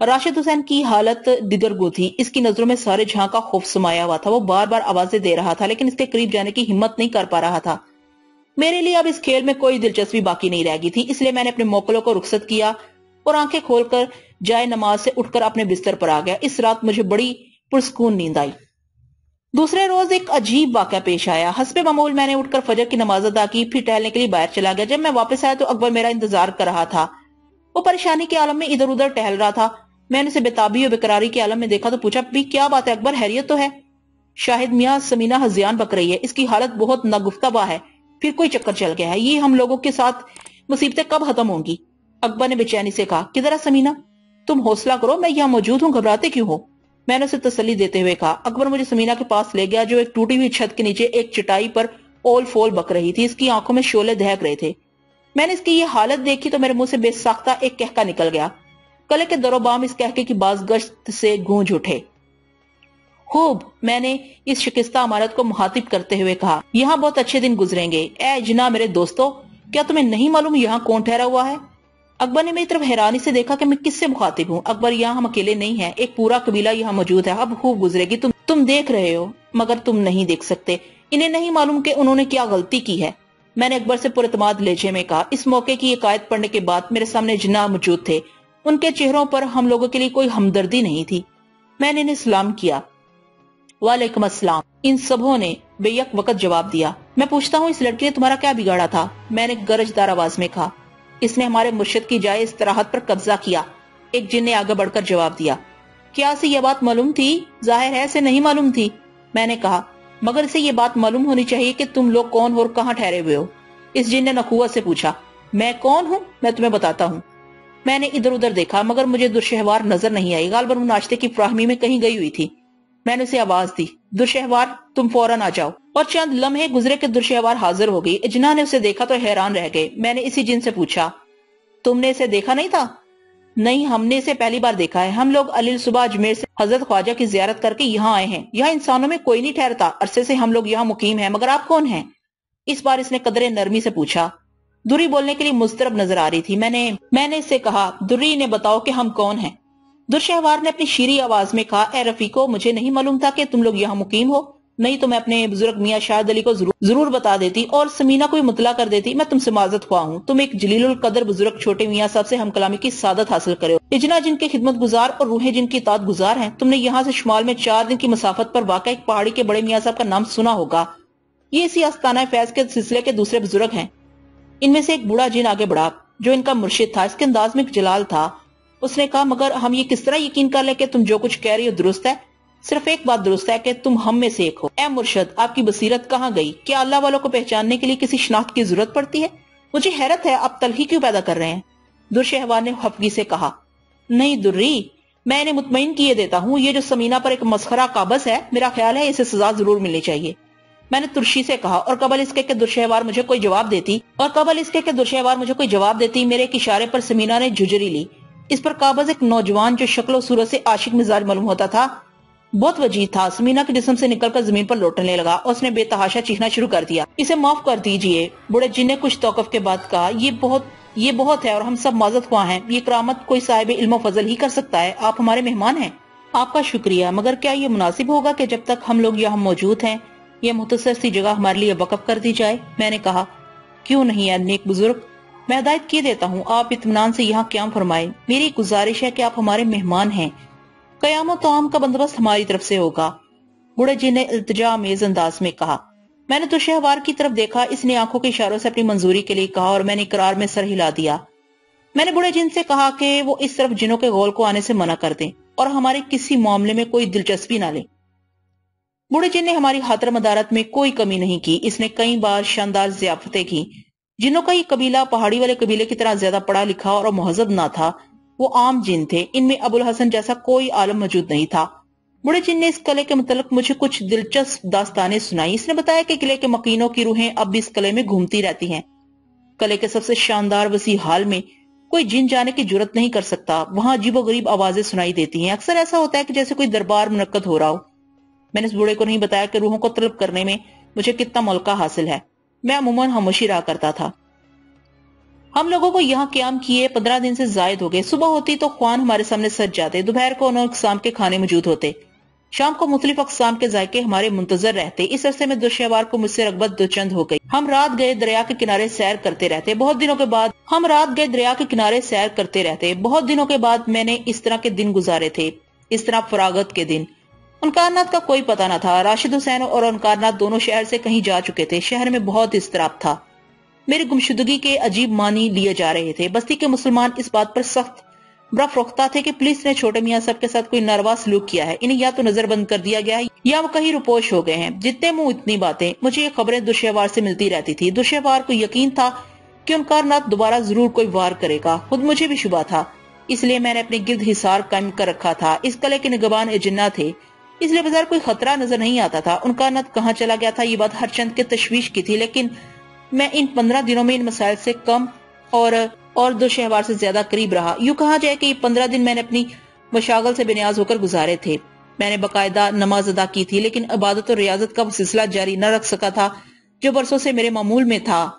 راشد حسین کی حالت دگرگو تھی. اس کی نظروں میں سارے جہاں کا خوف سمایا ہوا تھا. وہ بار بار آوازیں دے رہا تھا لیکن اس کے قریب جانے کی ہمت نہیں کر پا رہا تھا. میرے لیے اب اس کھیل میں کوئی دلچسپی باقی نہیں رہ گئی تھی، اس لیے میں نے اپنے موکلوں کو رخصت کیا اور آنکھیں کھول کر جائے نماز سے اٹھ کر اپنے بستر پر آ گیا. اس رات مجھے بڑی پرسکون نیند آئی. دوسرے روز ایک عجیب واقعہ پیش آیا. حسب معمول میں نے اٹھ کر فجر کی نماز ادا کی، پھر ٹہلنے کے لیے باہر چلا گیا. جب میں واپس آیا تو اکبر میرا انتظار کر رہا تھا. وہ پریشانی کے عالم میں ادھر ادھر ٹہل رہا تھا. میں نے اسے بےتابی اور بےقراری کے عالم میں دیکھا تو پوچھا، بھی کیا بات ہے اکبر، خیریت تو ہے؟ شاہد میاں سمینہ ہذیان بک رہی ہے، اس کی حالت بہت ناگفتہ ہے، پھر کوئی چکر چل گیا ہے. یہ ہم لوگوں کے ساتھ مصیبتیں کب ختم ہوں گی؟ اکبر نے بے چینی سے کہا. کدھر ہے سمینہ؟ تم حوصلہ کرو، میں یہاں موجود ہوں، گھبراتے کیوں ہو؟ میں نے اسے تسلی دیتے ہوئے کہا. اکبر مجھے سمینہ کے پاس لے گیا جو ایک ٹوٹی ہوئی چھت کے نیچے ایک چٹائی پر اول فول بک رہی تھی. اس کی آنکھوں میں شعلے دہک رہے تھے. میں نے اس کی یہ حالت دیکھی تو میرے منہ سے بے ساختہ ایک کہکا نکل گیا. گلے کے در و بام اس کہکے کی باز گشت سے گونج اٹھے. خوب، میں نے اس شکستہ عمارت کو مخاطب کرتے ہوئے کہا. یہاں بہت اچھے دن گزریں گے. اے جنا میرے دوستو، کیا تمہیں نہیں معلوم یہاں کون ٹھہرا ہوا ہے؟ اکبر نے میری طرف حیرانی سے دیکھا کہ میں کس سے مخاطب ہوں. اکبر، یہاں ہم اکیلے نہیں ہیں، ایک پورا قبیلہ یہاں موجود ہے. اب خوب گزرے گی. تم دیکھ رہے ہو مگر تم نہیں دیکھ سکتے. انہیں نہیں معلوم کہ انہوں نے کیا غلطی کی ہے. میں نے اکبر سے پر اعتماد لہجے میں کہا. اس موقع کی یہ آیت پڑھنے کے بعد میرے سامنے جناح موجود تھے. ان کے چہروں پر ہم لوگوں کے لیے کوئی ہمدردی نہیں تھی. میں نے انہیں سلام کیا. وعلیکم السلام. ان سبوں نے بے یک وقت جواب دیا. میں پوچھتا ہوں اس لڑکی نے تمہارا کیا بگاڑا تھا؟ میں نے گرجدار آواز میں کہا. اس نے ہمارے مرشد کی جائے استراحت پر قبضہ کیا. ایک جن نے آگے بڑھ کر جواب دیا. کیا اسے یہ بات معلوم تھی؟ ظاہر ہے اسے نہیں معلوم تھی. میں نے کہا. مگر اسے یہ بات معلوم ہونی چاہیے کہ تم لوگ کون ہو اور کہاں ٹھہرے ہوئے ہو. اس جن نے نخوت سے پوچھا. میں کون ہوں؟ میں تمہیں بتاتا ہوں. میں نے ادھر ادھر دیکھا مگر مجھے درشہوار نظر نہیں آئی. غالباً وہ ناشتے کی فراہمی میں کہیں گئی ہوئی تھی. میں نے اسے آواز دی. درشہوار، تم فوراً آ جاؤ. اور چند لمحے گزرے کہ درشہوار حاضر ہو گئی. اجنا نے اسے دیکھا تو حیران رہ گئے. میں نے اسی جن سے پوچھا. تم نے اسے دیکھا نہیں تھا؟ نہیں، ہم نے اسے پہلی بار دیکھا ہے. ہم لوگ علیل صبح اجمیر سے حضرت خواجہ کی زیارت کر کے یہاں آئے ہیں. یہاں انسانوں میں کوئی نہیں ٹھہرتا. عرصے سے ہم لوگ یہاں مقیم ہیں. مگر آپ کون ہیں؟ اس بار اس نے قدرے نرمی سے پوچھا. دری بولنے کے لیے مضطرب نظر آ رہی تھی. میں نے اس سے کہا. دری نے بتاؤ کہ ہم کون ہیں. درشہوار نے اپنی شیریں آواز میں کہا. اے رفیقو، مجھے نہیں معلوم تھا کہ تم لوگ یہاں مقیم ہو. نہیں تو میں اپنے بزرگ میاں شاہد علی کو ضرور بتا دیتی اور سمینہ کو بھی مطلع کر دیتی. میں تم سے معذرت خواہ ہوں. تم ایک جلیل القدر بزرگ چھوٹے میاں صاحب سے ہم کلامی کی سعادت حاصل کرے ہو. اجنا جن کی خدمت گزار اور روحیں جن کی اطاعت گزار ہیں. تم نے یہاں سے شمال میں 4 دن کی مسافت پر واقع ایک پہاڑی کے بڑے میاں صاحب کا نام سنا ہوگا. یہ اسی آستانہ فیض کے سلسلے کے دوسرے بزرگ ہیں. ان میں سے ایک بوڑھا جن آگے بڑھا جو ان کا مرشد تھا. اس کے انداز میں ایک جلال تھا. اس نے کہا. مگر ہم یہ کس طرح یقین کر لیں کہ تم جو کچھ کہہ رہی ہو درست ہے؟ صرف ایک بات درست ہے کہ تم ہم میں سے ایک ہو. اے مرشد، آپ کی بصیرت کہاں گئی؟ کیا اللہ والوں کو پہچاننے کے لیے کسی شناخت کی ضرورت پڑتی ہے؟ مجھے حیرت ہے آپ تلخی کیوں پیدا کر رہے ہیں؟ درشہوار نے خفگی سے کہا. نہیں دری، میں انہیں مطمئن کیے دیتا ہوں. یہ جو سمینہ پر ایک مسخرہ قابض ہے، میرا خیال ہے اسے سزا ضرور ملنی چاہیے. میں نے ترشی سے کہا. اور قبل اس کے کہ درشہوار مجھے کوئی جواب دیتی میرے ایک اشارے پر سمینہ نے جھجری لی. اس پر قابض ایک نوجوان جو شکل و صورت سے عاشق مزاج معلوم ہوتا تھا بہت وجیح تھا. سمینہ کے جسم سے نکل کر زمین پر لوٹنے لگا اور اس نے بے تحاشا چیخنا شروع کر دیا. اسے معاف کر دیجئے، بوڑھے جن نے کچھ توقف کے بعد کہا. یہ بہت ہے اور ہم سب معذرت خواہ ہیں. یہ کرامت کوئی صاحب علم و فضل ہی کر سکتا ہے. آپ ہمارے مہمان ہیں. آپ کا شکریہ، مگر کیا یہ مناسب ہوگا کہ جب تک ہم لوگ یہاں موجود ہیں یہ مختصر سی جگہ ہمارے لیے وقف کر دی جائے؟ میں نے کہا. کیوں نہیں اے نیک بزرگ، میں ہدایت کیے دیتا ہوں. آپ اطمینان سے یہاں قیام فرمائیں. میری گزارش ہے کہ آپ ہمارے مہمان ہیں. قیام و طعام کا بندوبست ہماری طرف سے ہوگا، بوڑھے جی نے التجا امیز انداز میں کہا. میں نے درشہوار کی طرف دیکھا. اس نے آنکھوں کے اشاروں سے اپنی منظوری کے لیے کہا اور میں نے اقرار میں سر ہلا دیا. میں نے بوڑھے جن سے کہا کہ وہ اس طرف جنوں کے غول کو آنے سے منع کر دیں اور ہمارے کسی معاملے میں کوئی دلچسپی نہ لیں. بوڑھے جن نے ہماری خاطر مدارت میں کوئی کمی نہیں کی. اس نے کئی بار شاندار ضیافتیں کی. جنوں کا یہ قبیلہ پہاڑی والے قبیلے کی طرح زیادہ پڑھا لکھا اور مہذب نہ تھا. وہ عام جن تھے. ان میں ابو الحسن جیسا کوئی عالم موجود نہیں تھا. بوڑھے جن نے اس قلعے کے متعلق مجھے کچھ دلچسپ داستانیں سنائی. اس نے بتایا کہ قلعے کے مکینوں کی روحیں اب بھی اس قلعے میں گھومتی رہتی ہیں. قلعے کے سب سے شاندار وسیع حال میں کوئی جن جانے کی جرت نہیں کر سکتا. وہاں عجیب و غریب آوازیں سنائی دیتی ہیں. اکثر ایسا ہوتا ہے کہ جیسے کوئی دربار منعقد ہو رہا ہو. میں نے اس بوڑھے کو نہیں بتایا کہ روحوں کو طلب کرنے میں مجھے کتنا ملکہ حاصل ہے. میں عموماً خاموشی رہا کرتا تھا. ہم لوگوں کو یہاں قیام کیے 15 دن سے زائد ہو گئے. صبح ہوتی تو خوان ہمارے سامنے سج جاتے. دوپہر کو انہوں اقسام کے کھانے موجود ہوتے. شام کو مختلف اقسام کے ذائقے ہمارے منتظر رہتے. اس عرصے میں دوشہوار کو مجھ سے رغبت دوچند ہو گئی. ہم رات گئے دریا کے کنارے سیر کرتے رہتے. بہت دنوں کے بعد میں نے اس طرح کے دن گزارے تھے، اس طرح فراغت کے دن. انکارنات کا کوئی پتہ نہ تھا. راشد حسین اور انکارنات دونوں شہر سے کہیں جا چکے تھے. شہر میں بہت اضطراب تھا. میری گمشدگی کے عجیب معنی لیے جا رہے تھے. بستی کے مسلمان اس بات پر سخت برافروختہ تھے کہ پولیس نے چھوٹے میاں صاحب کے ساتھ کوئی ناروا سلوک کیا ہے. انہیں یا تو نظر بند کر دیا گیا ہے یا وہ کہیں روپوش ہو گئے ہیں. جتنے منہ اتنی باتیں. مجھے یہ خبریں دوشہوار سے ملتی رہتی تھی. دوشہوار کو یقین تھا کہ انکارنات دوبارہ ضرور کوئی وار کرے گا. خود مجھے بھی شبہ تھا، اس لیے میں نے اپنے گرد حصار قائم کر رکھا تھا. اس قلعے کے نگہبان اجنہ تھے، اس لیے بظاہر کوئی خطرہ نظر نہیں آتا تھا. انکارنات کہاں چلا گیا تھا یہ بات ہر چند کے تشویش کی تھی، لیکن میں ان 15 دنوں میں ان مسائل سے کم اور دوشہوار سے زیادہ قریب رہا. یوں کہا جائے کہ یہ 15 دن میں نے اپنی مشاغل سے بے نیاز ہو کر گزارے تھے. میں نے باقاعدہ نماز ادا کی تھی، لیکن عبادت اور ریاضت کا وہ سلسلہ جاری نہ رکھ سکا تھا جو برسوں سے میرے معمول میں تھا.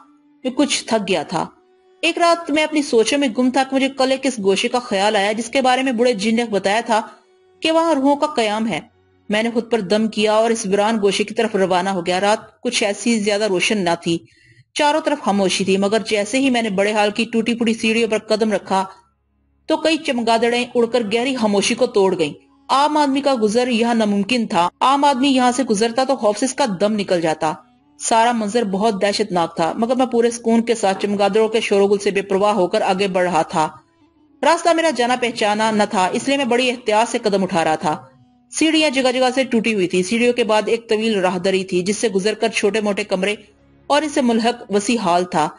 میں کچھ تھک گیا تھا. ایک رات میں اپنی سوچوں میں گم تھا کہ مجھے قلعے کے اس گوشے کا خیال آیا جس کے بارے میں بوڑھے جن نے بتایا تھا کہ وہاں روحوں کا قیام ہے. میں نے خود پر دم کیا اور اس ویران گوشے کی طرف روانہ ہو گیا. رات کچھ ایسی زیادہ روشن نہ تھی، چاروں طرف خاموشی تھی، مگر جیسے ہی میں نے بڑے حال کی ٹوٹی پھوٹی سیڑھیوں پر قدم رکھا تو کئی چمگادڑیں اڑ کر گہری خاموشی کو توڑ گئیں. عام آدمی کا گزر یہاں ناممکن تھا. عام آدمی یہاں سے گزرتا تو خوف سے اس کا دم نکل جاتا. سارا منظر بہت دہشت ناک تھا، مگر میں پورے سکون کے ساتھ چمگادڑوں کے شور و گل سے بے پرواہ ہو کر آگے بڑھ رہا تھا. راستہ میرا جانا پہچانا نہ تھا، اس لیے میں بڑی احتیاط سے قدم اٹھا رہا تھا. سیڑھیاں جگہ جگہ سے ٹوٹی ہوئی تھی. سیڑھیوں کے بعد ایک طویل راہداری تھی جس سے گزر کر چھوٹے موٹے کمرے اور اس سے ملحق وسیع ہال تھا.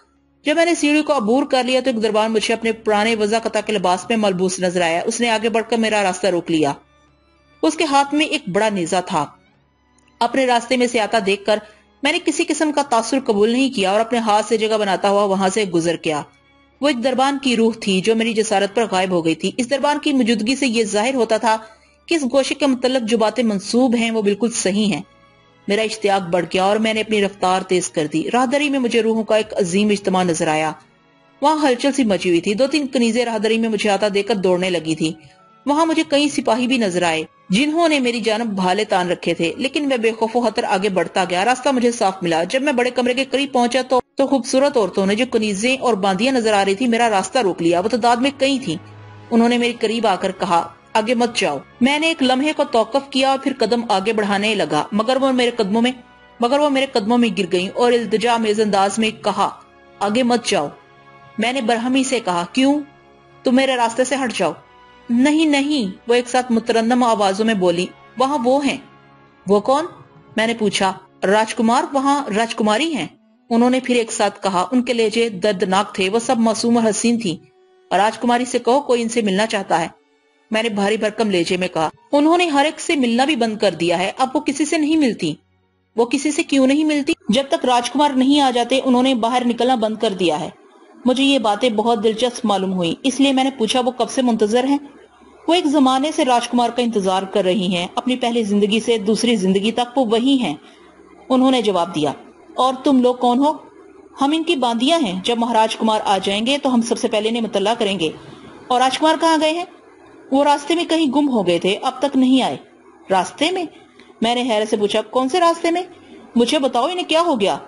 جب میں نے سیڑھی کو عبور کر لیا تو ایک دربان مجھے اپنے پرانے وضع قطع کے لباس میں ملبوس نظر آیا. اس نے آگے بڑھ کر میرا راستہ روک لیا. اس کے ہاتھ میں ایک بڑا نیزہ تھا. اپنے راستے میں سے آتا دیکھ کر میں نے کسی قسم کا تاثر قبول نہیں کیا اور اپنے ہاتھ سے جگہ بناتا ہوا وہاں سے گزر گیا. وہ ایک دربان کی روح تھی جو میری جسارت پر غائب ہو گئی تھی. اس دربان کی موجودگی سے یہ ظاہر ہوتا تھا کہ اس گوشے کے متعلق جو باتیں منسوب ہیں وہ بالکل صحیح ہیں. میرا اشتیاق بڑھ گیا اور میں نے اپنی رفتار تیز کر دی. راہداری میں مجھے روحوں کا ایک عظیم اجتماع نظر آیا. وہاں ہلچل سی مچی ہوئی تھی. 2-3 کنیزیں راہداری میں مجھے آتا دیکھ کر دوڑنے لگی تھی. وہاں مجھے کئی سپاہی بھی نظر آئے جنہوں نے میری جانب بھالے تان رکھے تھے، لیکن میں بے خوف و خطر آگے بڑھتا گیا. راستہ مجھے صاف ملا. جب میں بڑے کمرے کے قریب پہنچا تو خوبصورت عورتوں نے جو کنیزیں اور باندیاں نظر آ رہی تھی میرا راستہ روک لیا. وہ تعداد میں کئی تھیں. انہوں نے میرے قریب آ کر کہا آگے مت جاؤ. میں نے ایک لمحے کو توقف کیا اور پھر قدم آگے بڑھانے لگا، مگر وہ میرے قدموں میں گر گئیں اور التجا آمیز انداز میں کہا آگے مت جاؤ. میں نے برہمی سے کہا کیوں؟ تم میرے راستے سے ہٹ جاؤ. نہیں، وہ ایک ساتھ مترنم آوازوں میں بولی. وہاں وہ ہیں. وہ کون؟ میں نے پوچھا. راجکمار وہاں راجکماری ہیں. انہوں نے پھر ایک ساتھ کہا. ان کے لہجے دردناک تھے. وہ سب معصوم اور حسین تھیں. راجکماری سے کہو کوئی ان سے ملنا چاہتا ہے. میں نے بھاری بھرکم لہجے میں کہا. انہوں نے ہر ایک سے ملنا بھی بند کر دیا ہے. اب وہ کسی سے نہیں ملتی. وہ کسی سے کیوں نہیں ملتی؟ جب تک راجکمار نہیں آ جاتے انہوں نے باہر نکلنا بند کر دیا ہے. مجھے یہ باتیں بہت دلچسپ معلوم ہوئی، اس لیے میں نے پوچھا وہ کب سے منتظر ہیں؟ وہ ایک زمانے سے راجکمار کا انتظار کر رہی ہیں. اپنی پہلی زندگی سے دوسری زندگی تک وہ وہی ہیں. انہوں نے جواب دیا. اور تم لوگ کون ہو؟ ہم ان کی باندیاں ہیں. جب مہاراج کمار آ جائیں گے تو ہم سب سے پہلے انہیں مطلع کریں گے. اور راجکمار کہاں گئے ہیں؟ وہ راستے میں کہیں گم ہو گئے تھے، اب تک نہیں آئے. راستے میں؟ میں نے حیرت سے پوچھا. کون سے راستے میں؟ مجھے بتاؤ انہیں کیا ہو گیا؟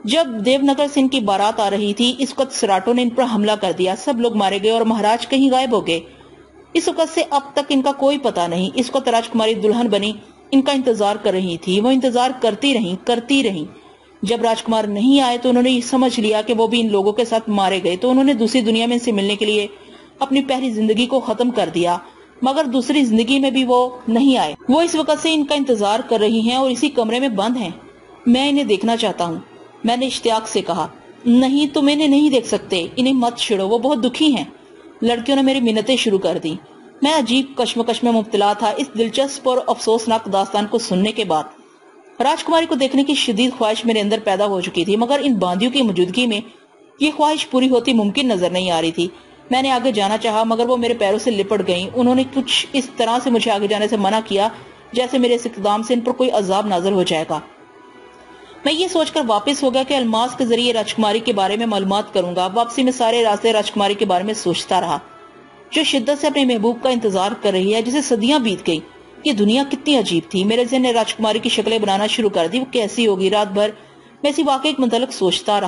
جب دیو نگر سے ان کی بارات آ رہی تھی اس وقت سراٹوں نے ان پر حملہ کر دیا. سب لوگ مارے گئے اور مہاراج کہیں غائب ہو گئے. اس وقت سے اب تک ان کا کوئی پتہ نہیں. اس وقت راجکماری دلہن بنی ان کا انتظار کر رہی تھی. وہ انتظار کرتی رہیں. جب راجکمار نہیں آئے تو انہوں نے یہ سمجھ لیا کہ وہ بھی ان لوگوں کے ساتھ مارے گئے، تو انہوں نے دوسری دنیا میں ان سے ملنے کے لیے اپنی پہلی زندگی کو ختم کر دیا. مگر دوسری زندگی میں بھی وہ نہیں آئے. وہ اس وقت سے ان کا انتظار کر رہی ہیں اور اسی کمرے میں بند ہیں. میں انہیں دیکھنا چاہتا ہوں. میں نے اشتیاق سے کہا. نہیں، تم انہیں نہیں دیکھ سکتے. انہیں مت چھڑو، وہ بہت دکھی ہیں. لڑکیوں نے میری منتیں شروع کر دی. میں عجیب کشمکش میں مبتلا تھا اس دلچسپ اور افسوسناک داستان کو سننے کے بعد. راجکماری کو دیکھنے کی شدید خواہش میرے اندر پیدا ہو چکی تھی، مگر ان باندیوں کی موجودگی میں یہ خواہش پوری ہوتی ممکن نظر نہیں آ رہی تھی. میں نے آگے جانا چاہا مگر وہ میرے پیروں سے لپٹ گئیں. انہوں نے کچھ اس طرح سے مجھے آگے جانے سے منع کیا جیسے میرے اس اقدام سے ان پر کوئی عذاب نازل ہو جائے گا. میں یہ سوچ کر واپس ہو گیا کہ الماس کے ذریعے راجکماری کے بارے میں معلومات کروں گا۔ واپسی میں سارے راستے راجکماری کے بارے میں سوچتا رہا، جو شدت سے اپنے محبوب کا انتظار کر رہی ہے، جسے صدیاں بیت گئی۔ یہ دنیا کتنی عجیب تھی۔ میرے ذہن نے راجکماری کی شکلیں بنانا شروع کر دی۔ وہ کیسی ہوگی؟ رات بھر میں اسی واقعے کے متعلق سوچتا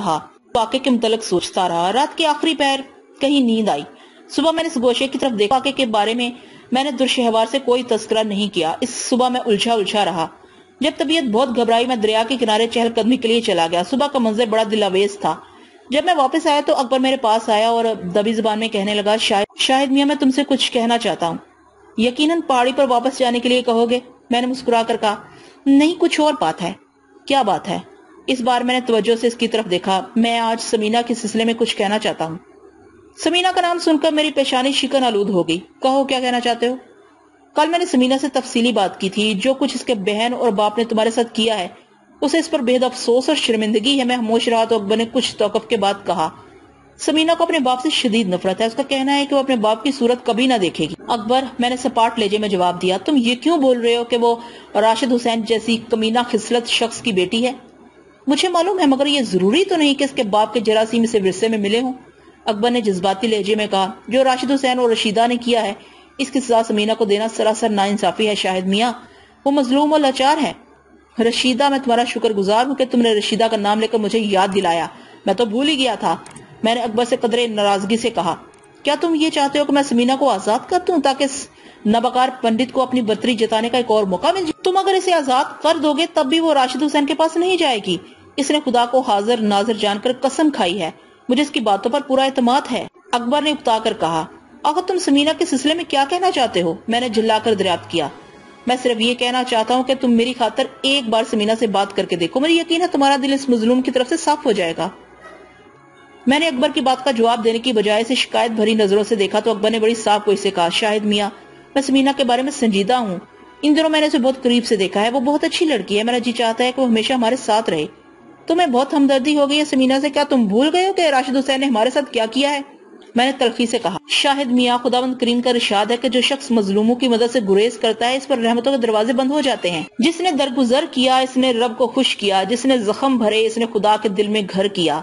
رہا۔ رات کے آخری پہر کہیں نیند آئی۔ صبح میں نے اس گوشے کی طرف دیکھا۔ واقعے کے بارے میں نے درشہوار سے کوئی تذکرہ نہیں کیا۔ اس صبح میں الجھا رہا۔ جب طبیعت بہت گھبرائی، میں دریا کے کنارے چہل قدمی کے لیے چلا گیا۔ صبح کا منظر بڑا دلاویز تھا۔ جب میں واپس آیا تو اکبر میرے پاس آیا اور دبی زبان میں کہنے لگا، شاہد میاں، میں تم سے کچھ کہنا چاہتا ہوں۔ یقیناً پہاڑی پر واپس جانے کے لیے کہو گے؟ میں نے مسکرا کر کہا، نہیں، کچھ اور بات ہے۔ کیا بات ہے؟ اس بار میں نے توجہ سے اس کی طرف دیکھا۔ میں آج سمینا کے سلسلے میں کچھ کہنا چاہتا ہوں۔ سمینا کا نام سن کر میری پیشانی شکن آلود ہو گئی۔ کہو، کیا کہنا چاہتے ہو؟ کل میں نے سمینا سے تفصیلی بات کی تھی۔ جو کچھ اس کے بہن اور باپ نے تمہارے ساتھ کیا ہے، اسے اس پر بے حد افسوس اور شرمندگی ہے۔ میں خاموش رہا تو اکبر نے کچھ توقف کے بعد کہا، سمینا کو اپنے باپ سے شدید نفرت ہے۔ اس کا کہنا ہے کہ وہ اپنے باپ کی صورت کبھی نہ دیکھے گی۔ اکبر، میں نے سپاٹ لہجے میں جواب دیا، تم یہ کیوں بول رہے ہو کہ وہ راشد حسین جیسی کمینہ خصلت شخص کی بیٹی ہے؟ مجھے معلوم ہے، مگر یہ ضروری تو نہیں کہ اس کے باپ کے جراثیم سے ورثے میں ملے ہوں۔ اکبر نے جذباتی لہجے میں کہا، جو راشد حسین اور رشیدہ نے کیا ہے، اس کی سزا سمینا کو دینا سراسر ناانصافی ہے شاہد میاں۔ وہ مظلوم اور لاچار ہے۔ رشیدہ، میں تمہارا شکر گزار ہوں کہ تم نے رشیدہ کا نام لے کر مجھے یاد دلایا، میں تو بھول ہی گیا تھا۔ میں نے اکبر سے قدرے ناراضگی سے کہا، کیا تم یہ چاہتے ہو کہ میں سمینا کو آزاد کر دوں تاکہ نابکار پنڈت کو اپنی برتری جتانے کا ایک اور موقع مل جائے؟ تم اگر اسے آزاد کر دو گے تب بھی وہ راشد حسین کے پاس نہیں جائے گی۔ اس نے خدا کو حاضر ناظر جان کر قسم کھائی ہے، مجھے اس کی باتوں پر پورا اعتماد ہے۔ اکبر نے اکتا کر کہا، آخر تم سمینا کے سلسلے میں کیا کہنا چاہتے ہو؟ میں نے جھلا کر دریافت کیا، میں صرف یہ کہنا چاہتا ہوں کہ تم میری خاطر ایک بار سمینا سے بات کر کے دیکھو، مجھے یقین ہے تمہارا دل اس مظلوم کی طرف سے صاف ہو جائے گا۔ میں نے اکبر کی بات کا جواب دینے کی بجائے سے شکایت بھری نظروں سے دیکھا تو اکبر نے بڑی صاف گوئی سے کہا، شاہد میاں، میں سمینا کے بارے میں سنجیدہ ہوں۔ ان دنوں میں نے اسے بہت قریب سے دیکھا ہے، وہ بہت اچھی لڑکی ہے، میرا جی چاہتا ہے کہ وہ ہمیشہ ہمارے ساتھ رہے۔ تمہیں بہت ہمدردی ہو گئی ہے سمینا سے، کیا تم بھول گئے ہو کہ راشد حسین نے ہمارے ساتھ کیا کیا ہے؟ میں نے تلخی سے کہا، شاہد میاں، خداوند کریم کا ارشاد ہے کہ جو شخص مظلوموں کی مدد سے گریز کرتا ہے، اس پر رحمتوں کے دروازے بند ہو جاتے ہیں۔ جس نے درگزر کیا، اس نے رب کو خوش کیا، جس نے زخم بھرے، اس نے خدا کے دل میں گھر کیا۔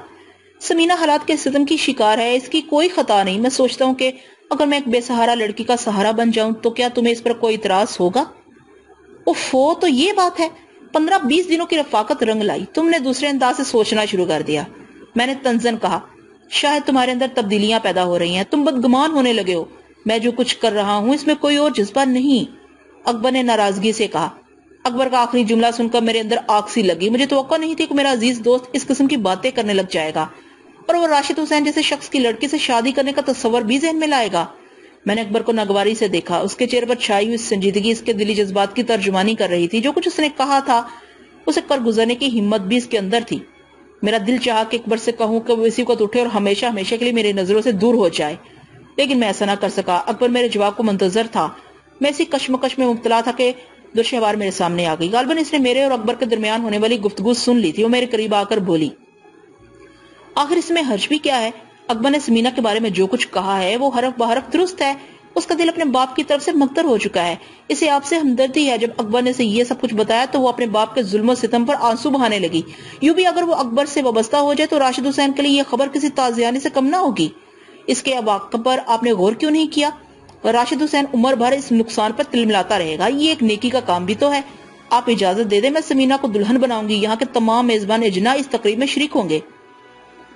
سمینا حالات کے ستم کی شکار ہے، اس کی کوئی خطا نہیں۔ میں سوچتا ہوں کہ اگر میں ایک بے سہارا لڑکی کا سہارا بن جاؤں تو کیا تمہیں اس پر کوئی اعتراض ہوگا؟ اوفو، تو یہ بات ہے۔ 15-20 دنوں کی رفاقت رنگ لائی، تم نے دوسرے انداز سے سوچنا شروع کر دیا۔ میں نے تنزن کہا، شاید تمہارے اندر تبدیلیاں پیدا ہو رہی ہیں، تم بدگمان ہونے لگے ہو۔ میں جو کچھ کر رہا ہوں اس میں کوئی اور جذبہ نہیں، اکبر نے ناراضگی سے کہا۔ اکبر کا آخری جملہ سن کر میرے اندر آگ سی لگی۔ مجھے توقع نہیں تھی کہ میرا عزیز دوست اس قسم کی باتیں کرنے لگ جائے گا اور وہ راشد حسین جیسے شخص کی لڑکی سے شادی کرنے کا تصور بھی ذہن میں لائے گا۔ میں نے اکبر کو ناگواری سے دیکھا، اس کے چہرے پر چھائی ہوئی سنجیدگی اس کے دلی جذبات کی ترجمانی کر رہی تھی۔ جو کچھ اس نے کہا تھا اسے کر گزرنے کی ہمت بھی اس کے اندر تھی۔ میرا دل چاہا کہ اکبر سے کہوں کہ وہ اسی وقت اٹھے اور ہمیشہ ہمیشہ کے لیے میری نظروں سے دور ہو جائے، لیکن میں ایسا نہ کر سکا۔ اکبر میرے جواب کو منتظر تھا۔ میں اسی کشمکش میں مبتلا تھا کہ درشہوار میرے سامنے آ گئی۔ غالباً اس نے میرے اور اکبر کے درمیان ہونے والی گفتگو سن لی تھی۔ وہ میرے قریب آ کر بولی، آخر اس میں حرج بھی کیا ہے؟ اکبر نے سمینا کے بارے میں جو کچھ کہا ہے وہ حرف بحرف درست ہے۔ اس کا دل اپنے باپ کی طرف سے مقتر ہو چکا ہے، اسے آپ سے ہمدردی ہے۔ جب اکبر نے اسے یہ سب کچھ بتایا تو وہ اپنے باپ کے ظلم و ستم پر آنسو بہانے لگی۔ یوں بھی اگر وہ اکبر سے وابستہ ہو جائے تو راشد حسین کے لیے یہ خبر کسی تازیانے سے کم نہ ہوگی۔ اس کے عواقب پر آپ نے غور کیوں نہیں کیا؟ راشد حسین عمر بھر اس نقصان پر تلملاتا رہے گا، یہ ایک نیکی کا کام بھی تو ہے۔ آپ اجازت دے دیں، میں سمینا کو دلہن بناؤں گی، یہاں کے تمام میزبان اجنا اس تقریب میں شریک ہوں گے۔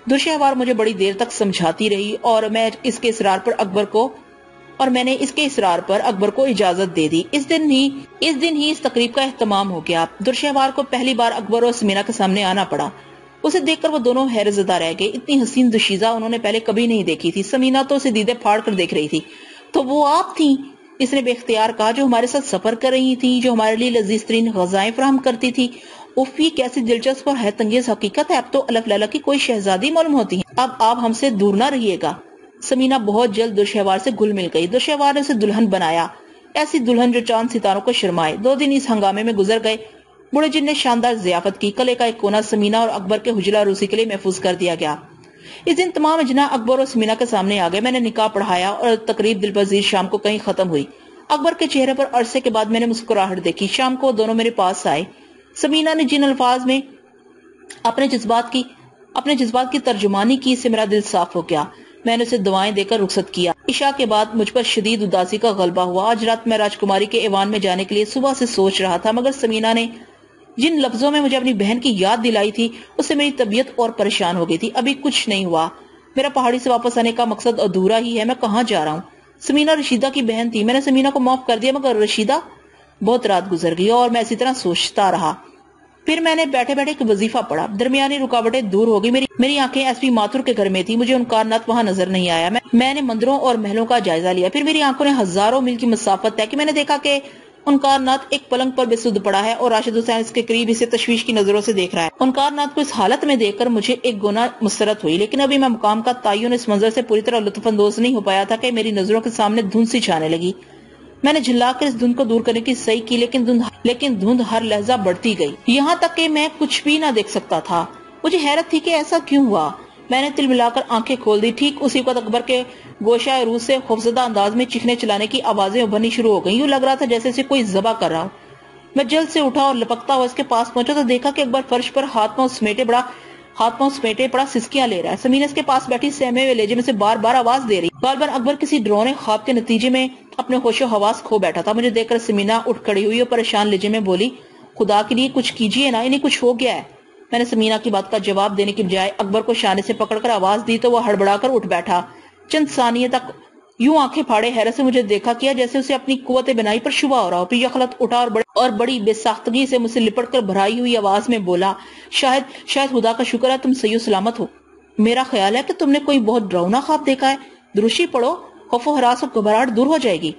درشہوار مجھے بڑی دیر تک سمجھاتی رہی اور میں نے اس کے اصرار پر اکبر کو اجازت دے دی۔ اس دن ہی اس تقریب کا اہتمام ہو گیا۔ درشہوار کو پہلی بار اکبر اور سمینا کے سامنے آنا پڑا۔ اسے دیکھ کر وہ دونوں حیرت زدہ رہ گئے۔ اتنی حسین دوشیزہ انہوں نے پہلے کبھی نہیں دیکھی تھی۔ سمینا تو اسے دیدے پھاڑ کر دیکھ رہی تھی۔ تو وہ آپ تھیں، اس نے بے اختیار کہا، جو ہمارے ساتھ سفر کر رہی تھی، جو ہمارے لیے لذیذ ترین غذائیں فراہم کرتی تھی۔ اف، یہ کیسی دلچسپ اور حیرت انگیز حقیقت ہے۔ اب تو الف لیلا کی کوئی شہزادی معلوم ہوتی ہے۔ اب آپ ہم سے دور نہ رہیے گا۔ سمینا بہت جلد درشہوار سے گل مل گئی۔ درشہوار نے اسے دلہن بنایا، ایسی دلہن جو چاند ستاروں کو شرمائے۔ 2 دن اس ہنگامے میں گزر گئے۔ بوڑھے جن نے شاندار ضیافت کی۔ قلعے کا ایک کونا سمینا اور اکبر کے حجلہ روسی کے لیے محفوظ کر دیا گیا۔ اس دن تمام اجنا اکبر اور سمینا کے سامنے آ گئے۔ میں نے نکاح پڑھایا اور تقریب دلپذیر شام کو کہیں ختم ہوئی۔ اکبر کے چہرے پر عرصے کے بعد میں نے مسکراہٹ دیکھی۔ شام کو وہ دونوں میرے پاس آئے۔ سمینا نے جن الفاظ میں اپنے جذبات کی ترجمانی کی، سے میرا دل صاف ہو گیا۔ میں نے اسے دعائیں دے کر رخصت کیا۔ عشاء کے بعد مجھ پر شدید اداسی کا غلبہ ہوا۔ آج رات میں راجکماری کے ایوان میں جانے کے لیے صبح سے سوچ رہا تھا، مگر سمینا نے جن لفظوں میں مجھے اپنی بہن کی یاد دلائی تھی، اس سے میری طبیعت اور پریشان ہو گئی تھی۔ ابھی کچھ نہیں ہوا، میرا پہاڑی سے واپس آنے کا مقصد ادھورا ہی ہے۔ میں کہاں جا رہا ہوں؟ سمینا رشیدہ کی بہن تھی، میں نے سمینا کو معاف کر دیا، مگر رشیدہ؟ بہت رات گزر گئی اور میں اسی طرح سوچتا رہا۔ پھر میں نے بیٹھے بیٹھے ایک وظیفہ پڑھا، درمیانی رکاوٹیں دور ہو گئی۔ میری آنکھیں ایس پی ماتھر کے گھر میں تھی، مجھے انکار نات وہاں نظر نہیں آیا۔ میں نے مندروں اور محلوں کا جائزہ لیا، پھر میری آنکھوں نے ہزاروں میل کی مسافت طے کی۔ میں نے دیکھا کہ انکار نات ایک پلنگ پر بے سدھ پڑا ہے اور راشد حسین اس کے قریب اسے تشویش کی نظروں سے دیکھ رہا ہے۔ انکار نات کو اس حالت میں دیکھ کر مجھے ایک گنا مسرت ہوئی، لیکن ابھی میں مقام کا تعین اس منظر سے پوری طرح لطف اندوز نہیں ہو پایا تھا کہ میری نظروں کے سامنے دھند سی چھانے لگی۔ میں نے جھلا کر اس دھند کو دور کرنے کی صحیح کی، لیکن دھند ہر لہجہ بڑھتی گئی، یہاں تک کہ میں کچھ بھی نہ دیکھ سکتا تھا۔ مجھے حیرت تھی کہ ایسا کیوں ہوا۔ میں نے تل ملا کر آنکھیں کھول دی۔ ٹھیک اسی وقت اکبر کے گوشہ روح سے خوفزدہ انداز میں چیخنے چلانے کی آوازیں ابھرنی شروع ہو گئیں۔ یوں لگ رہا تھا جیسے اسے کوئی ذبح کر رہا ہو۔ میں جلد سے اٹھا اور لپکتا ہوا اس کے پاس پہنچا تو دیکھا کہ اکبر فرش پر ہاتھ پاؤں سمیٹے پڑا سسکیاں لے رہا ہے۔ سمینا اس کے پاس بیٹھی سہمے ہوئے لہجے میں سے بار بار آواز دے رہی۔ غالباً اکبر کسی ڈرونے خواب کے نتیجے میں اپنے ہوش و حواس کھو بیٹھا تھا۔ مجھے دیکھ کر سمینا اٹھ کھڑی ہوئی اور پریشان لہجے میں بولی، خدا کے لیے کچھ کیجیے نا، انہیں کچھ ہو گیا ہے۔ میں نے سمینا کی بات کا جواب دینے کی بجائے اکبر کو شانے سے پکڑ کر آواز دی تو وہ ہڑبڑا کر اٹھ بیٹھا۔ چند ثانیے تک یوں آنکھیں پھاڑے حیرت سے مجھے دیکھا کیا جیسے اسے اپنی قوت بنائی پر شبہ ہو رہا ہو۔ پھر یخلت اٹھا اور بڑی بے ساختگی سے مجھ سے لپٹ کر بھرائی ہوئی آواز میں بولا، شاید خدا کا شکر ہے تم صحیح و سلامت ہو۔ میرا خیال ہے کہ تم نے کوئی بہت ڈراؤنا خواب دیکھا ہے، دروشی پڑھو، خوف و ہراس و گھبراہٹ دور ہو جائے گی۔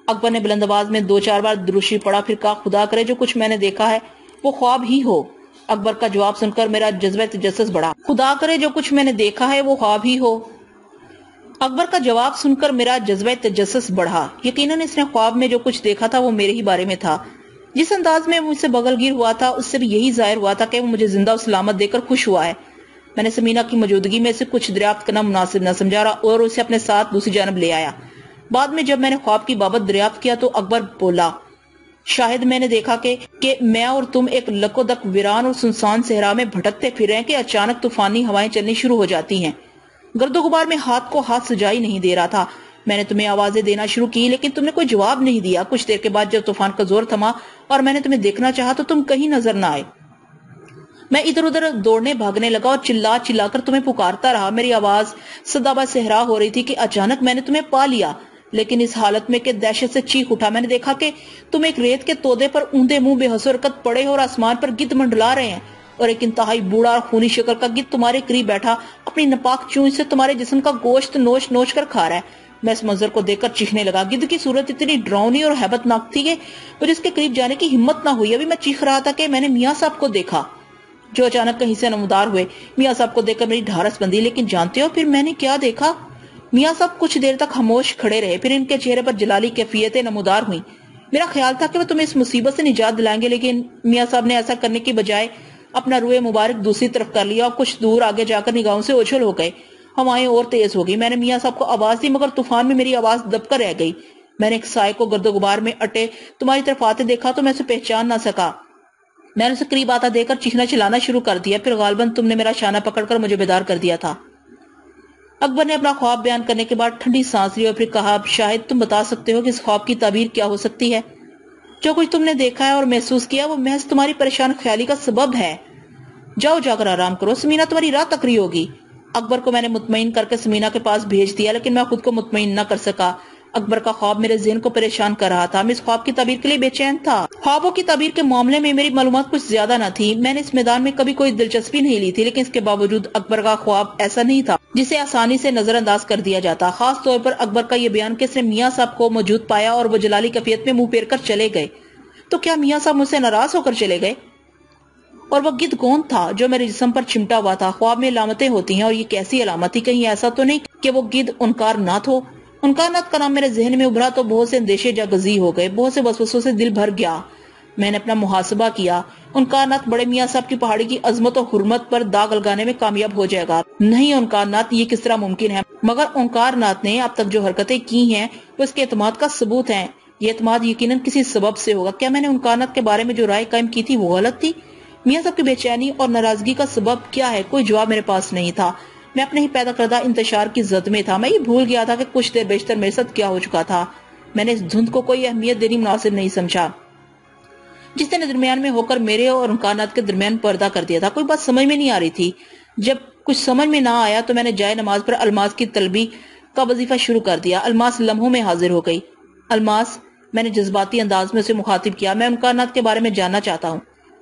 اکبر نے بلند آواز میں 2-4 بار دروشی پڑھا، پھر کہا، خدا کرے جو کچھ میں نے دیکھا ہے وہ خواب ہی ہو۔ اکبر کا جواب سن کر میرا جذبہ تجسس بڑھا۔ خدا کرے جو کچھ میں نے دیکھا ہے وہ خواب ہی ہو۔ اکبر کا جواب سن کر میرا جذبہ تجسس بڑھا۔ یقیناً اس نے خواب میں جو کچھ دیکھا تھا وہ میرے ہی بارے میں تھا۔ جس انداز میں مجھ سے بغل گیر ہوا تھا اس سے بھی یہی ظاہر ہوا تھا کہ وہ مجھے زندہ و سلامت دیکھ کر خوش ہوا ہے۔ میں نے سمینا کی موجودگی میں سے کچھ دریافت کرنا مناسب نہ سمجھا اور اسے اپنے ساتھ دوسری جانب لے آیا۔ بعد میں جب میں نے خواب کی بابت دریافت کیا تو اکبر بولا، شاہد میں نے دیکھا کہ میں اور تم ایک لکو دک ویران اور سنسان صحرا میں بھٹکتے پھر رہے ہیں کہ اچانک طوفانی ہوائیں چلنی شروع ہو جاتی ہیں۔ گرد و غبار میں ہاتھ کو ہاتھ سجائی نہیں دے رہا تھا۔ میں نے تمہیں آوازیں دینا شروع کی لیکن تم نے کوئی جواب نہیں دیا۔ کچھ دیر کے بعد جب طوفان کا زور تھما اور میں نے تمہیں دیکھنا چاہا تو تم کہیں نظر نہ آئے۔ میں ادھر ادھر دوڑنے بھاگنے لگا اور چلا چلا کر تمہیں پکارتا رہا۔ میری آواز صدابہ صحرا ہو رہی تھی کہ اچانک میں نے تمہیں پا لیا، لیکن اس حالت میں کہ دہشت سے چیخ اٹھا۔ میں نے دیکھا کہ تم ایک ریت کے تودے پر اوندے منہ بے حس و حرکت پڑے ہو اور آسمان پر گدھ منڈلا رہے ہیں، اور ایک انتہائی بوڑھا اور خونی شکل کا گدھ تمہارے قریب بیٹھا اپنی نپاک چونچ سے تمہارے جسم کا گوشت نوچ نوچ کر کھا رہا ہے۔ میں اس منظر کو دیکھ کر چیخنے لگا۔ گدھ کی صورت اتنی ڈراؤنی اور ہیبت ناک تھی کہ مجھے اس کے قریب جانے کی ہمت نہ ہوئی۔ ابھی میں چیخ رہا تھا کہ میں نے میاں صاحب کو دیکھا جو اچانک کہیں سے نمودار ہوئے۔ میاں صاحب کو دیکھ کر میری ڈھارس بندی، لیکن جانتے ہو پھر میں نے کیا دیکھا؟ میاں صاحب کچھ دیر تک خاموش کھڑے رہے، پھر ان کے چہرے پر جلالی کیفیتیں نمودار ہوئیں۔ میرا خیال تھا کہ وہ تمہیں اس مصیبت سے نجات دلائیں گے، لیکن میاں صاحب نے ایسا کرنے کی بجائے اپنا روئے مبارک دوسری طرف کر لیا اور کچھ دور آگے جا کر نگاہوں سے اوجھل ہو گئے۔ ہوائیں اور تیز ہو گئی۔ میں نے میاں صاحب کو آواز دی مگر طوفان میں میری آواز دب کر رہ گئی۔ میں نے ایک سائے کو گرد و غبار میں اٹے تمہاری طرف آتے دیکھا تو میں اسے پہچان نہ سکا۔ میں نے اسے قریب آتا دیکھ کر چیخنا چلانا شروع کر دیا، پھر غالباً تم نے میرا شانہ پکڑ کر مجھے بیدار کر دیا تھا۔ اکبر نے اپنا خواب بیان کرنے کے بعد ٹھنڈی سانس لی اور پھر کہا، شاہد تم بتا سکتے ہو کہ اس خواب کی تعبیر کیا ہو سکتی ہے؟ جو کچھ تم نے دیکھا ہے اور محسوس کیا وہ محض تمہاری پریشان خیالی کا سبب ہے۔ جاؤ جا کر آرام کرو، سمینا تمہاری رات تک رہی ہوگی۔ اکبر کو میں نے مطمئن کر کے سمینا کے پاس بھیج دیا، لیکن میں خود کو مطمئن نہ کر سکا۔ اکبر کا خواب میرے ذہن کو پریشان کر رہا تھا۔ میں اس خواب کی تعبیر کے لیے بے چین تھا۔ خوابوں کی تعبیر کے معاملے میں میری معلومات کچھ زیادہ نہ تھی۔ میں نے اس میدان میں کبھی کوئی دلچسپی نہیں لی تھی، لیکن اس کے باوجود اکبر کا خواب ایسا نہیں تھا جسے آسانی سے نظر انداز کر دیا جاتا، خاص طور پر اکبر کا یہ بیان کہ اس نے میاں صاحب کو موجود پایا اور وہ جلالی کیفیت میں منہ پھیر کر چلے گئے۔ تو کیا میاں صاحب مجھ سے ناراض ہو کر چلے گئے؟ اور وہ گدھ کون تھا جو میرے جسم پر چمٹا ہوا تھا؟ خواب میں علامتیں ہوتی ہیں اور یہ کیسی علامت تھی؟ کہیں ایسا تو نہیں کہ وہ گدھ انکار نات ہو؟ انکار نات کا نام میرے ذہن میں ابھرا تو بہت سے اندیشے جاگزی ہو گئے، بہت سے وسوسوں سے دل بھر گیا۔ میں نے اپنا محاسبہ کیا۔ انکار نات بڑے میاں صاحب کی پہاڑی کی عظمت و حرمت پر داغ لگانے میں کامیاب ہو جائے گا۔ نہیں انکار نات، یہ کس طرح ممکن ہے؟ مگر انکار نات نے اب تک جو حرکتیں کی ہیں وہ اس کے اعتماد کا ثبوت ہیں۔ یہ اعتماد یقیناً کسی سبب سے ہوگا۔ کیا میں نے انکار نات کے بارے میں جو رائے قائم کی تھی وہ غلط تھی؟ میاں صاحب کی بے چینی اور ناراضگی کا سبب کیا ہے؟ کوئی جواب میرے پاس نہیں تھا۔ میں اپنے ہی پیدا کردہ انتشار کی زد میں تھا۔ میں یہ بھول گیا تھا کہ کچھ دیر بیشتر میرے ساتھ کیا ہو چکا تھا۔ میں نے اس دھند کو کوئی اہمیت دینی مناسب نہیں سمجھا جس نے درمیان میں ہو کر میرے اور امکانات کے درمیان پردہ کر دیا تھا۔ کوئی بات سمجھ میں نہیں آ رہی تھی۔ جب کچھ سمجھ میں نہ آیا تو میں نے جائے نماز پر الماس کی طلبی کا وظیفہ شروع کر دیا۔ الماس لمحوں میں حاضر ہو گئی۔ الماس، میں نے جذباتی انداز میں اسے مخاطب کیا، میں امکانات کے بارے میں جاننا چاہتا ہوں۔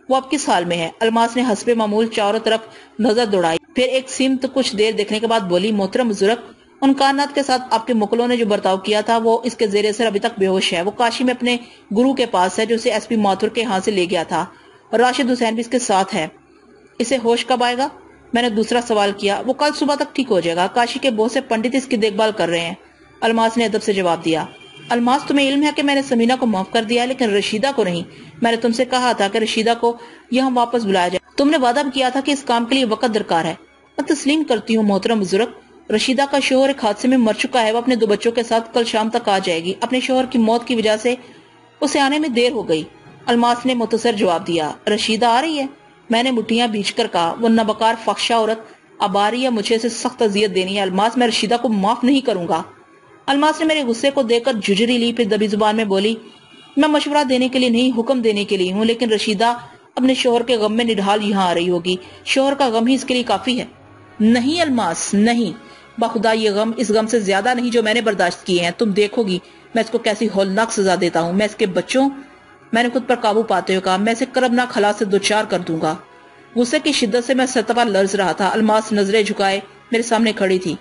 وہ اب کس حال میں ہے؟ الماس نے حسب معمول چاروں طرف نظر دوڑائی، پھر ایک سمت کچھ دیر دیکھنے کے بعد بولی، محترم بزرگ، امکانات کے ساتھ آپ کے مکلوں نے جو برتاؤ کیا تھا وہ اس کے زیر اثر ابھی تک بے ہوش ہے۔ وہ کاشی میں اپنے گرو کے پاس ہے جو اسے ایس پی ماتھر کے ہاں سے لے گیا تھا، اور راشد حسین بھی اس کے ساتھ ہے۔ اسے ہوش کب آئے گا؟ میں نے دوسرا سوال کیا۔ وہ کل صبح تک ٹھیک ہو جائے گا، کاشی کے بہت سے پنڈت اس کی دیکھ بھال کر رہے ہیں، الماس نے ادب سے جواب دیا۔ الماس، تمہیں علم ہے کہ میں نے سمینہ کو معاف کر دیا ہے لیکن رشیدہ کو نہیں۔ میں نے تم سے کہا تھا کہ رشیدہ کو یہاں واپس بلایا جائے، تم نے وعدہ بھی کیا تھا کہ اس کام کے لیے وقت درکار ہے۔ میں تسلیم کرتی ہوں محترم بزرگ، رشیدہ کا شوہر ایک حادثے میں مر چکا ہے، وہ اپنے 2 بچوں کے ساتھ کل شام تک آ جائے گی۔ اپنے شوہر کی موت کی وجہ سے اسے آنے میں دیر ہو گئی۔ الماس نے مختصر جواب دیا۔ رشیدہ آ رہی ہے؟ میں نے مٹھیاں بیچ کر کہا۔ وہ نابکار فحشہ عورت اب آ رہی ہے، مجھے اسے سخت اذیت دینی ہے۔ الماس، میں رشیدہ کو معاف نہیں کروں گا۔ الماس نے میرے غصے کو دیکھ کر جھجری لی، پھر دبی زبان میں بولی، میں مشورہ دینے کے لیے نہیں، حکم دینے کے لیے ہوں، لیکن رشیدہ اپنے شوہر کے غم میں نڈھال یہاں آ رہی ہوگی، شوہر کا غم ہی اس کے لیے کافی ہے۔ نہیں الماس، نہیں، بخدا یہ غم اس غم سے زیادہ نہیں جو میں نے برداشت کیے ہیں۔ تم دیکھو گی میں اس کو کیسی ہولناک سزا دیتا ہوں۔ میں اس کے بچوں، میں نے خود پر قابو پاتے ہوئے کہا، میں اسے کربناک حالات سے دوچار کر دوں گا۔ غصے کی شدت سے میں سطح لرز رہا تھا۔ الماس نظریں جھکائے میرے سامنے کھڑی تھی۔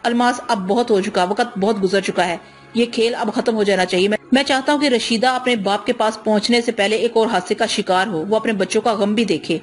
الماس، اب بہت ہو چکا، وقت بہت گزر چکا ہے، یہ کھیل اب ختم ہو جانا چاہیے۔ میں چاہتا ہوں کہ رشیدہ اپنے باپ کے پاس پہنچنے سے پہلے ایک اور حادثے کا شکار ہو، وہ اپنے بچوں کا غم بھی دیکھے۔